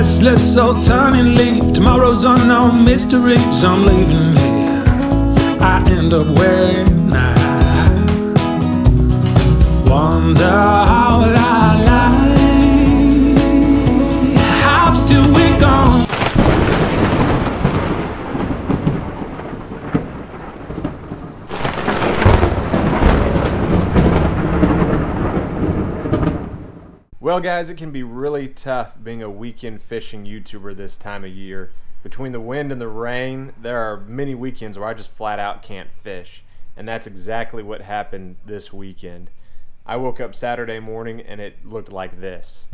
restless old turning leaf. Tomorrow's unknown mysteries. I'm leaving here. I end up where I wonder how I lie. How still we're gone. Well guys, it can be really tough being a weekend fishing YouTuber this time of year. Between the wind and the rain, there are many weekends where I just flat out can't fish. And that's exactly what happened this weekend. I woke up Saturday morning and it looked like this.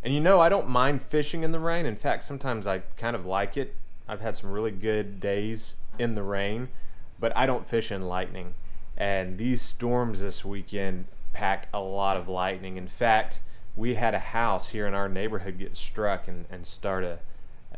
And you know, I don't mind fishing in the rain. In fact, sometimes I kind of like it. I've had some really good days in the rain, but I don't fish in lightning. And these storms this weekend packed a lot of lightning. In fact, we had a house here in our neighborhood get struck and start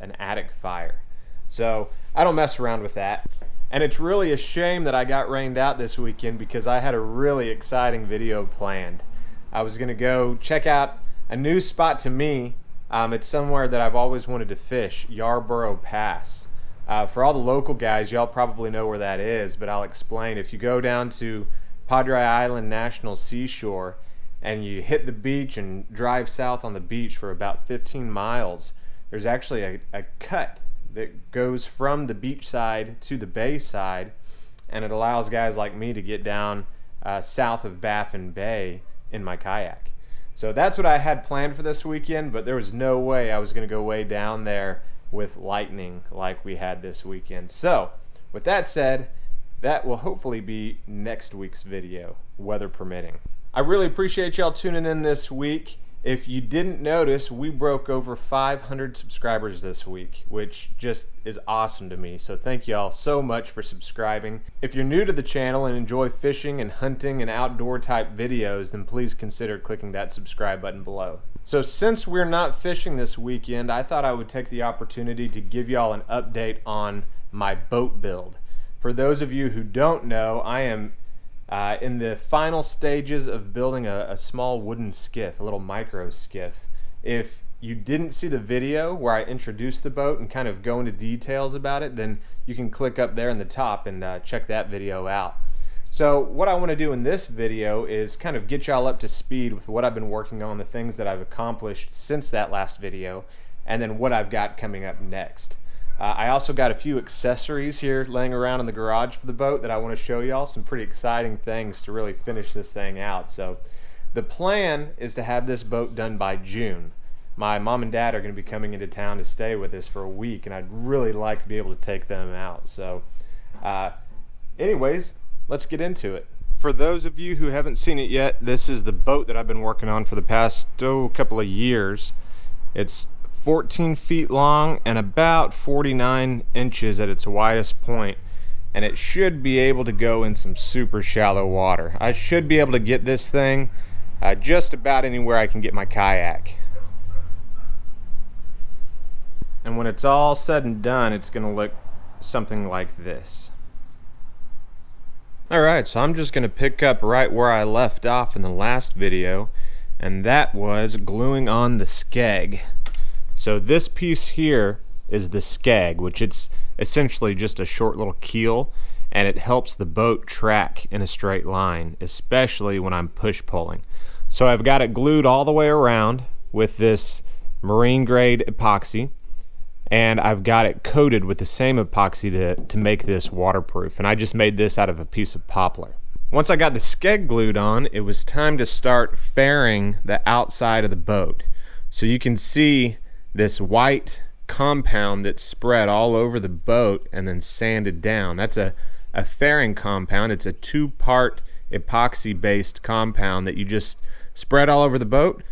an attic fire. So I don't mess around with that. And it's really a shame that I got rained out this weekend because I had a really exciting video planned. I was gonna go check out a new spot to me. It's somewhere that I've always wanted to fish, Yarborough Pass. For all the local guys, y'all probably know where that is, but I'll explain. If you go down to Padre Island National Seashore and you hit the beach and drive south on the beach for about 15 miles, there's actually a cut that goes from the beach side to the bay side, and it allows guys like me to get down south of Baffin Bay in my kayak. So that's what I had planned for this weekend, but there was no way I was going to go way down there with lightning like we had this weekend. So with that said, that will hopefully be next week's video, weather permitting. I really appreciate y'all tuning in this week. If you didn't notice, we broke over 500 subscribers this week, which just is awesome to me. So thank y'all so much for subscribing. If you're new to the channel and enjoy fishing and hunting and outdoor type videos, then please consider clicking that subscribe button below. So since we're not fishing this weekend, I thought I would take the opportunity to give y'all an update on my boat build. For those of you who don't know, I am in the final stages of building a small wooden skiff, a little micro skiff. If you didn't see the video where I introduced the boat and kind of go into details about it, then you can click up there in the top and check that video out. So what I want to do in this video is kind of get y'all up to speed with what I've been working on, the things that I've accomplished since that last video, and then what I've got coming up next. I also got a few accessories here laying around in the garage for the boat that I want to show y'all, some pretty exciting things to really finish this thing out. So the plan is to have this boat done by June. My mom and dad are going to be coming into town to stay with us for a week, and I'd really like to be able to take them out. So anyways, let's get into it. For those of you who haven't seen it yet, this is the boat that I've been working on for the past couple of years. It's 14 feet long and about 49 inches at its widest point, and it should be able to go in some super shallow water. I should be able to get this thing just about anywhere I can get my kayak. And when it's all said and done, it's going to look something like this. Alright, so I'm just going to pick up right where I left off in the last video, and that was gluing on the Skeg. So this piece here is the Skeg, which it's essentially just a short little keel, and it helps the boat track in a straight line, especially when I'm push pulling. So I've got it glued all the way around with this marine grade epoxy, and I've got it coated with the same epoxy to make this waterproof, and I just made this out of a piece of poplar. Once I got the Skeg glued on, it was time to start fairing the outside of the boat. So you can see this white compound that's spread all over the boat and then sanded down. That's a fairing compound. It's a two-part epoxy based compound that you just spread all over the boat,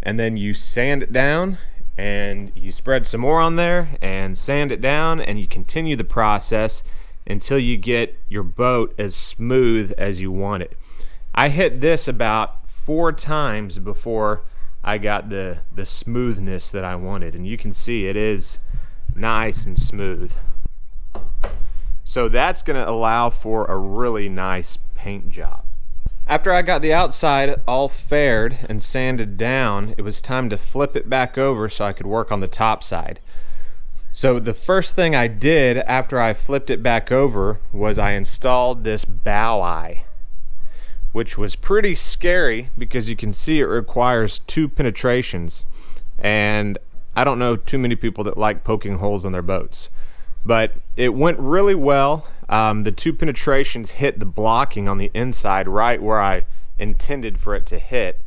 and then you sand it down, and you spread some more on there and sand it down, and you continue the process until you get your boat as smooth as you want it. I hit this about 4 times before I got the smoothness that I wanted, and you can see it is nice and smooth. So that's going to allow for a really nice paint job. After I got the outside all faired and sanded down, it was time to flip it back over so I could work on the top side. So the first thing I did after I flipped it back over was I installed this bow eye, which was pretty scary because you can see it requires 2 penetrations, and I don't know too many people that like poking holes in their boats, but it went really well. The 2 penetrations hit the blocking on the inside right where I intended for it to hit,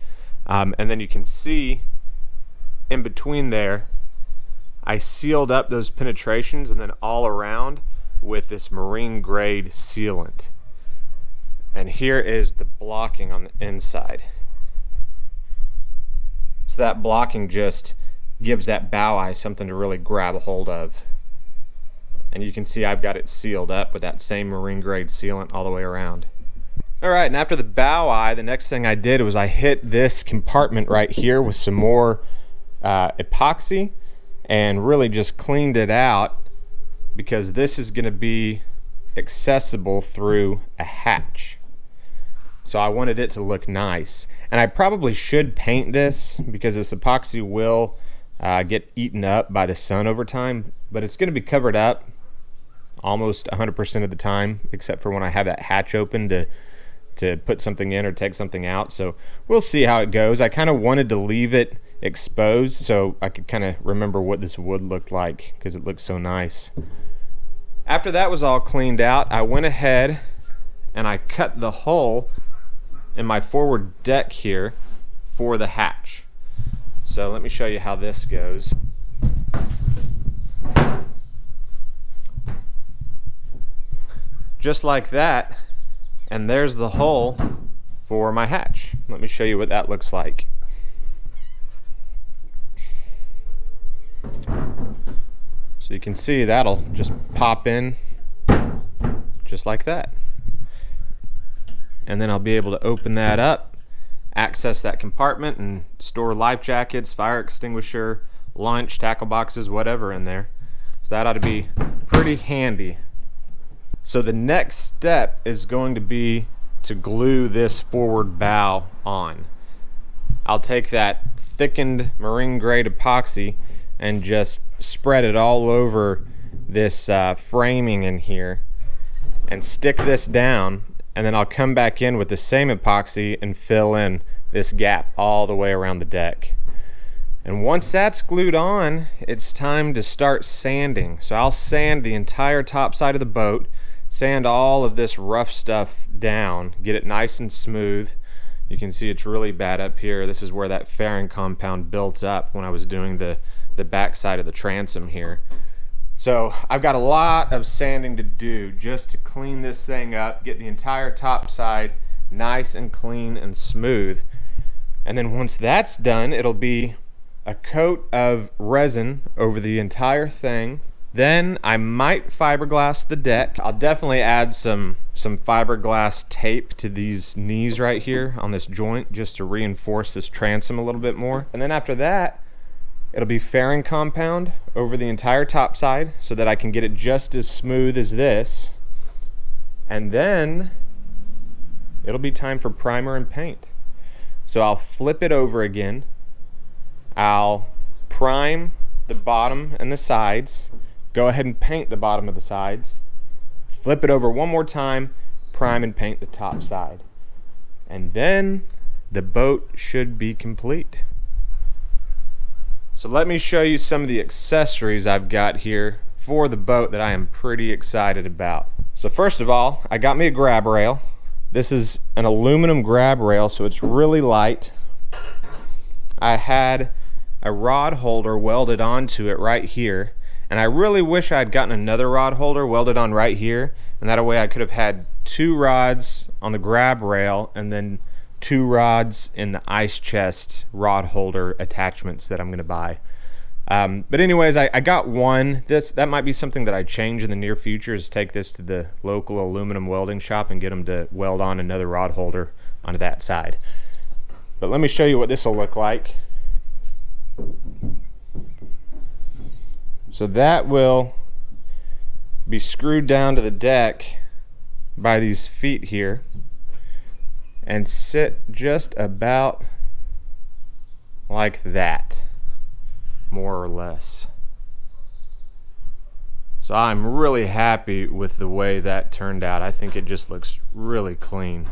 and then you can see in between there I sealed up those penetrations and then all around with this marine grade sealant. And here is the blocking on the inside. So that blocking just gives that bow eye something to really grab a hold of. And you can see I've got it sealed up with that same marine grade sealant all the way around. Alright, and after the bow eye, the next thing I did was I hit this compartment right here with some more epoxy and really just cleaned it out, because this is going to be accessible through a hatch. So I wanted it to look nice, and I probably should paint this because this epoxy will get eaten up by the sun over time, but it's going to be covered up almost 100% of the time, except for when I have that hatch open to put something in or take something out. So we'll see how it goes. I kind of wanted to leave it exposed so I could kind of remember what this wood looked like because it looks so nice. After that was all cleaned out, I went ahead and I cut the hole in my forward deck here for the hatch. So let me show you how this goes. Just like that, and there's the hole for my hatch. Let me show you what that looks like. So you can see that'll just pop in just like that. And then I'll be able to open that up, access that compartment, and store life jackets, fire extinguisher, lunch, tackle boxes, whatever in there. So that ought to be pretty handy. So the next step is going to be to glue this forward bow on. I'll take that thickened marine grade epoxy and just spread it all over this framing in here and stick this down, and then I'll come back in with the same epoxy and fill in this gap all the way around the deck. And once that's glued on, it's time to start sanding. So I'll sand the entire top side of the boat, sand all of this rough stuff down, get it nice and smooth. You can see it's really bad up here. This is where that fairing compound built up when I was doing the back side of the transom here. So I've got a lot of sanding to do just to clean this thing up, get the entire top side nice and clean and smooth. And then once that's done, it'll be a coat of resin over the entire thing. Then I might fiberglass the deck. I'll definitely add some fiberglass tape to these knees right here on this joint just to reinforce this transom a little bit more. And then after that, it'll be fairing compound over the entire top side so that I can get it just as smooth as this. And then it'll be time for primer and paint. So I'll flip it over again. I'll prime the bottom and the sides. Go ahead and paint the bottom of the sides. Flip it over one more time, prime and paint the top side. And then the boat should be complete. So let me show you some of the accessories I've got here for the boat that I am pretty excited about. So first of all, I got me a grab rail. This is an aluminum grab rail, so it's really light. I had a rod holder welded onto it right here, and I really wish I had gotten another rod holder welded on right here, and that way I could have had 2 rods on the grab rail and then 2 rods in the ice chest rod holder attachments that I'm going to buy. But anyways, I got one. That might be something that I change in the near future, is take this to the local aluminum welding shop and get them to weld on another rod holder onto that side. But let me show you what this will look like. So that will be screwed down to the deck by these feet here and sit just about like that, more or less. So I'm really happy with the way that turned out. I think it just looks really clean.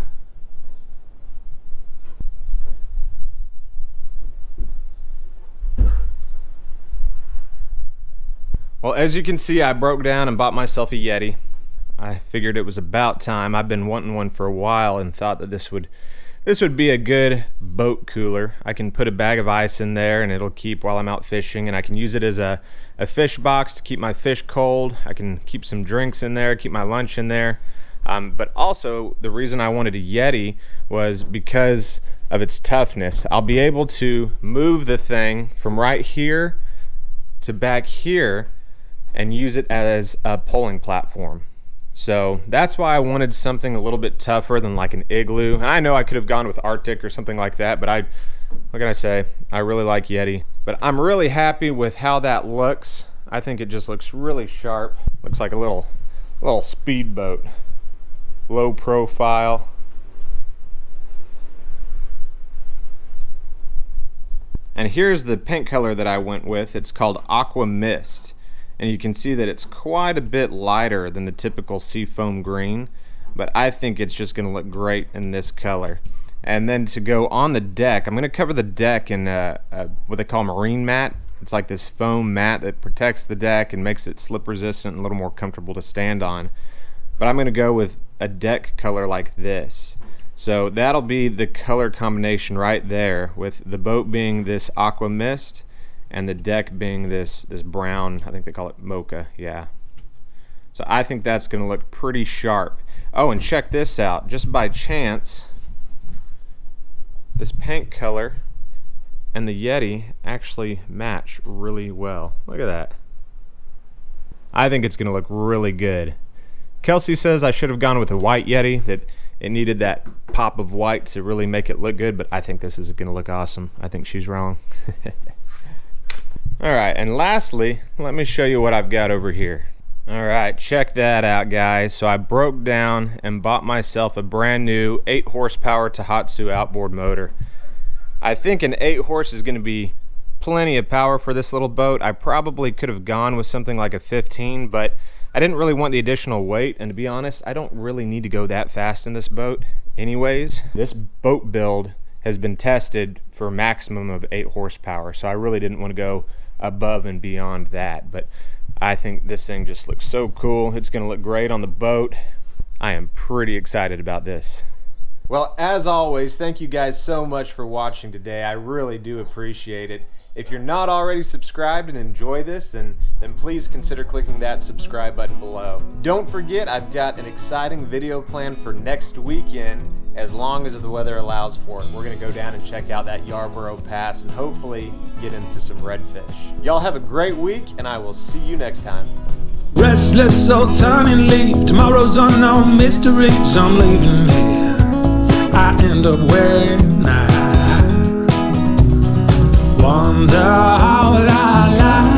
Well, as you can see, I broke down and bought myself a Yeti. I figured it was about time. I've been wanting one for a while and thought that this would be a good boat cooler. I can put a bag of ice in there and it'll keep while I'm out fishing, and I can use it as a fish box to keep my fish cold. I can keep some drinks in there, keep my lunch in there. But also, the reason I wanted a Yeti was because of its toughness. I'll be able to move the thing from right here to back here and use it as a poling platform. So that's why I wanted something a little bit tougher than like an Igloo. And I know I could have gone with Arctic or something like that, but what can I say? I really like Yeti. But I'm really happy with how that looks. I think it just looks really sharp. Looks like a little speedboat. Low profile. And here's the paint color that I went with. It's called Aqua Mist. And you can see that it's quite a bit lighter than the typical seafoam green, but I think it's just going to look great in this color. And then to go on the deck, I'm going to cover the deck in what they call marine mat. It's like this foam mat that protects the deck and makes it slip resistant and a little more comfortable to stand on. But I'm going to go with a deck color like this. So that'll be the color combination right there, with the boat being this aqua mist and the deck being this brown, I think they call it mocha, yeah. So I think that's going to look pretty sharp. Oh, and check this out. Just by chance, this paint color and the Yeti actually match really well. Look at that. I think it's going to look really good. Kelsey says I should have gone with a white Yeti, that it needed that pop of white to really make it look good, but I think this is going to look awesome. I think she's wrong. Alright, and lastly, let me show you what I've got over here. Alright, check that out, guys. So I broke down and bought myself a brand new 8 horsepower Tahatsu outboard motor. I think an 8 horse is going to be plenty of power for this little boat. I probably could have gone with something like a 15, but I didn't really want the additional weight, and to be honest, I don't really need to go that fast in this boat anyways. This boat build has been tested for a maximum of 8 horsepower, so I really didn't want to go above and beyond that. But I think this thing just looks so cool. It's going to look great on the boat. I am pretty excited about this. Well, as always, thank you guys so much for watching today. I really do appreciate it. If you're not already subscribed and enjoy this, then please consider clicking that subscribe button below. Don't forget, I've got an exciting video planned for next weekend, as long as the weather allows for it. We're going to go down and check out that Yarborough Pass and hopefully get into some redfish. Y'all have a great week, and I will see you next time. Restless old turning leaf, tomorrow's unknown mysteries. I'm leaving here, I end up where I wonder how will I lie.